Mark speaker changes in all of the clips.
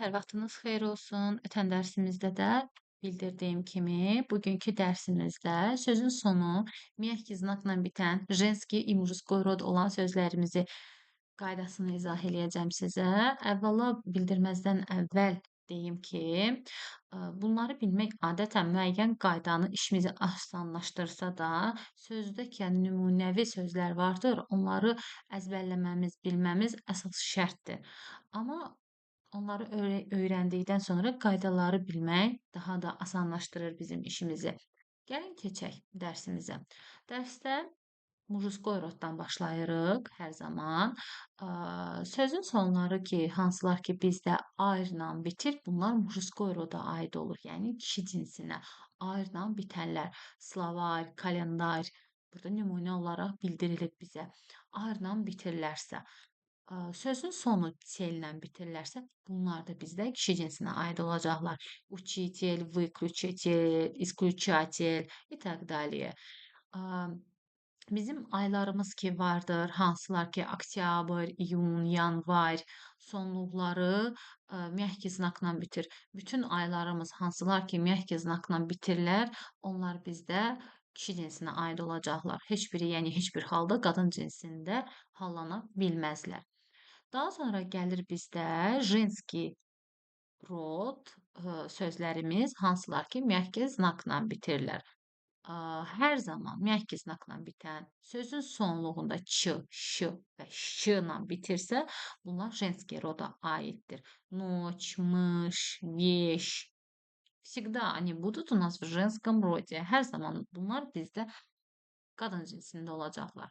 Speaker 1: Hər vaxtınız xeyir olsun. Ötən dərsimizdə də bildirdiyim kimi, bugünkü dərsimizdə sözün sonu miyak znakla bitən jenski и мужской rod olan sözlərimizi qaydasını izah eləyəcəm sizə. Əvvəla bildirməzdən əvvəl deyim ki, bunları bilmək adətən müəyyən qaydanı işimizi asanlaşdırsa da, sözdəki nümunəvi sözlər vardır, onları əzbərləməmiz, bilməmiz əsas şərtdir. Amma onları öyrəndikdən sonra qaydaları bilmək daha da asanlaşdırır bizim işimizi. Gəlin keçək dərsimizə. Dərsdə mujskoy roddan başlayırıq hər zaman. Sözün sonları ki, hansılar ki bizdə ayrla bitir, bunlar mujskoy roda aid olur. Yəni kişi cinsinə ayrla bitənlər. Slovar, kalendar burada nümunə olaraq bildirilib bizə. Ayrla bitirlərsə, sözün sonu tellə bitirilərsə, bunlar da bizdə kişi cinsinə aid olacaqlar. Учитель, выключитель, исключатель и так далее. Bizim aylarımız ki vardır, hansılar ki oktyabr, iyun, yanvar, sonluqları məhki znakla bitir. Bütün aylarımız hansılar ki məhki znakla bitirlər, onlar bizdə kişi cinsinə aid olacaqlar. Heç biri, yəni heç bir halda qadın cinsində hallana bilməzlər. Daha sonra gəlir bizdə jenski rod sözlərimiz hansılar ki məhki znakla bitirlər. Hər zaman məhki znakla bitən sözün sonluğunda ç, ş və ş ilə bitirsə, bunlar jenski roda aiddir. Ночь, мышь, вещь. Всегда они будут у нас в женском роде. Hər zaman bunlar bizdə qadın cinsində olacaqlar.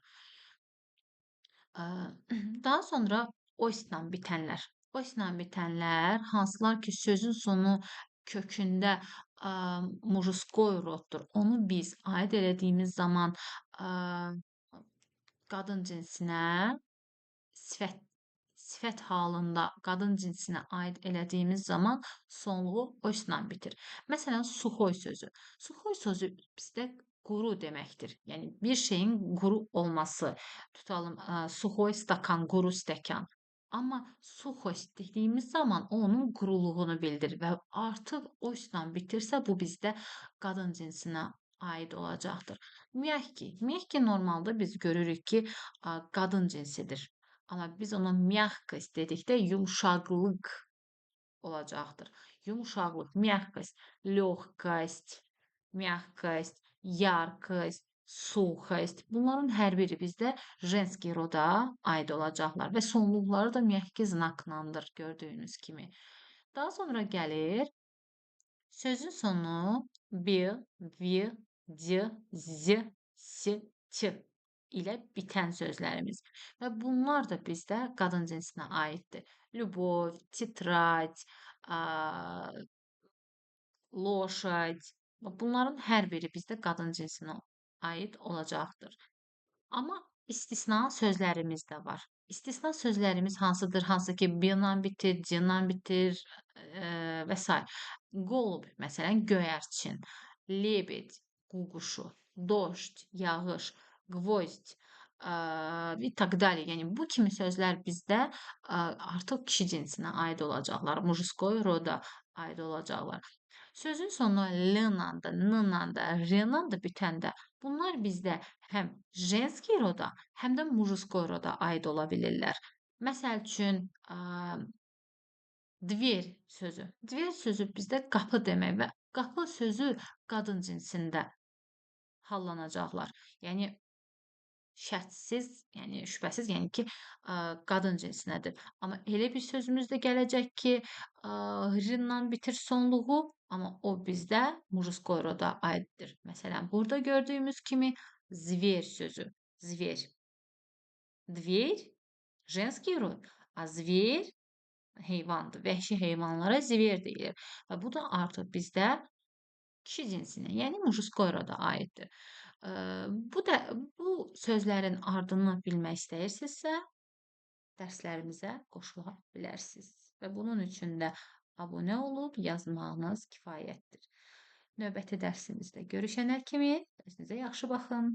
Speaker 1: Daha sonra osla bitənlər. Osla bitənlər hansılar ki sözün sonu kökündə mujskoy roddur. Onu biz aid elədiyimiz zaman qadın cinsinə sifət halında qadın cinsinə aid elədiyimiz zaman sonluğu osla bitir. Məsələn, suxoy sözü. Suxoy sözü bizdə quru deməkdir. Yəni bir şeyin quru olması. Tutalım, suxoy stakan, quru stəkan. Amma suxoy dediyimiz zaman onun quruluğunu bildirir və artıq osla bitirsə bu bizdə qadın cinsinə aid olacaqdır. Miyahki. Miyahki normalda biz görürük ki, qadın cinsidir. Amma biz ona mягкость dedikdə yumşaqlıq olacaqdır. Yumşaqlıq, mягкость, легкость, mягкость, яркость, сухость. Bunların hər biri bizdə jenski roda aid olacaqlar və sonluqları da mягкий znaklandır gördüyünüz kimi. Daha sonra gəlir sözün sonu b, v, d, z, s, t ilə bitən sözlərimiz. Və bunlar da bizdə qadın cinsinə aiddir. Любовь, тетрадь, лошадь. Bunların hər biri bizdə qadın cinsinə aid olacaqdır. Amma istisna sözlərimiz də var. İstisna sözlərimiz hansıdır? Hansı ki b ilə bitir, c ilə bitir və s. Голубь, məsələn, göyərçin. Лебедь, quşu. Дождь, yağış. Гвоздь и так далее. Yəni bu kimi sözlər bizdə artıq kişi cinsinə aid olacaqlar. Mujskoy roda aid olacaqlar. Sözün sonu l ilə də, n ilə də, r ilə də bitəndə bunlar bizdə həm jenski roda, həm də mujskoy roda aid ola bilirlər. Məsəl üçün dver sözü. Dver sözü bizdə qapı demək və qapı sözü qadın cinsində hallanacaqlar. Yəni şərtsiz, yəni şübhəsiz, yəni ki, qadın cinsinədir. Amma elə bir sözümüz də gələcək ki, r-la bitir sonluğu, amma o bizdə mujskoy roda aiddir. Məsələn, burada gördüyümüz kimi zver sözü. Zver. Dver jenski rod, a zver heyvandır. Vəhşi heyvanlara zver deyilir. Və bu da artıq bizdə kişi cinsinə, yəni mujskoy roda aiddir. Bu sözlərin ardını bilmək istəyirsinizsə, dərslərimizə qoşula bilərsiniz. Və bunun üçün də abunə olub yazmağınız kifayətdir. Növbəti dərsimizdə görüşənə kimi özünüzə yaxşı baxın.